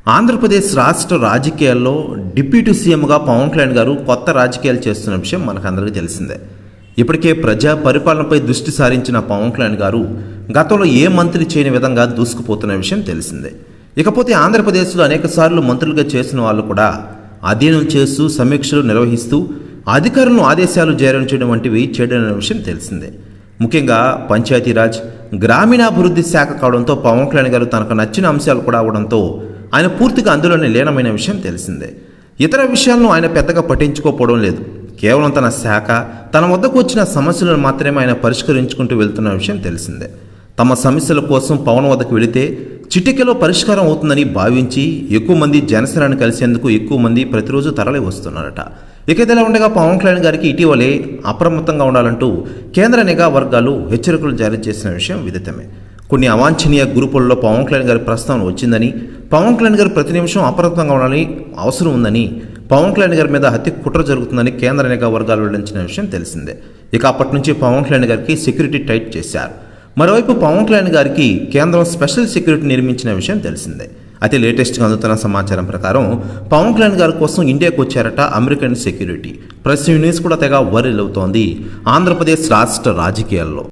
ఆంధ్రప్రదేశ్ రాష్ట్ర రాజకీయాల్లో డిప్యూటీ సీఎంగా పవన్ కళ్యాణ్ గారు కొత్త రాజకీయాలు చేస్తున్న విషయం మనకందరికీ తెలిసిందే. ఇప్పటికే ప్రజా పరిపాలనపై దృష్టి సారించిన పవన్ కళ్యాణ్ గారు గతంలో ఏ మంత్రి చేయని విధంగా దూసుకుపోతున్న విషయం తెలిసిందే. ఇకపోతే ఆంధ్రప్రదేశ్లో అనేకసార్లు మంత్రులుగా చేసిన వాళ్ళు కూడా అధ్యయనం చేస్తూ సమీక్షలు నిర్వహిస్తూ అధికారులను ఆదేశాలు జారీ చేయడం వంటివి చేయడం విషయం తెలిసిందే. ముఖ్యంగా పంచాయతీరాజ్ గ్రామీణాభివృద్ధి శాఖ కావడంతో పవన్ కళ్యాణ్ గారు తనకు నచ్చిన అంశాలు కూడా అవడంతో ఆయన పూర్తిగా అందులోనే లీనమైన విషయం తెలిసిందే. ఇతర విషయాలను ఆయన పెద్దగా పట్టించుకోకపోవడం లేదు. కేవలం తన శాఖ తన వద్దకు వచ్చిన సమస్యలను మాత్రమే ఆయన పరిష్కరించుకుంటూ వెళ్తున్న విషయం తెలిసిందే. తమ సమస్యల కోసం పవన్ వద్దకు వెళితే చిటికెలో పరిష్కారం అవుతుందని భావించి ఎక్కువ మంది జనసేనను కలిసేందుకు ఎక్కువ మంది ప్రతిరోజు తరలి వస్తున్నారట. ఇక ఇదిలా ఉండగా పవన్ కళ్యాణ్ గారికి ఇటీవలే అప్రమత్తంగా ఉండాలంటూ కేంద్ర నిఘా వర్గాలు హెచ్చరికలు జారీ చేసిన విషయం విదితమే. కొన్ని అవాంఛనీయ గ్రూపుల్లో పవన్ కళ్యాణ్ గారి ప్రస్తావన వచ్చిందని, పవన్ కళ్యాణ్ గారు ప్రతి నిమిషం అప్రమత్తంగా ఉండాలని అవసరం ఉందని, పవన్ కళ్యాణ్ గారి మీద హత్య కుట్ర జరుగుతుందని కేంద్ర నిఘా వర్గాలు వెల్లడించిన విషయం తెలిసిందే. ఇక అప్పటి నుంచి పవన్ కళ్యాణ్ గారికి సెక్యూరిటీ టైట్ చేశారు. మరోవైపు పవన్ కళ్యాణ్ గారికి కేంద్రం స్పెషల్ సెక్యూరిటీ నిర్మించిన విషయం తెలిసిందే. అయితే లేటెస్ట్గా అందుతున్న సమాచారం ప్రకారం పవన్ కళ్యాణ్ గారి కోసం ఇండియాకు వచ్చారట అమెరికన్ సెక్యూరిటీ. ప్రెస్ న్యూస్ కూడా తెగ వైరల్ అవుతోంది ఆంధ్రప్రదేశ్ రాష్ట్ర రాజకీయాల్లో.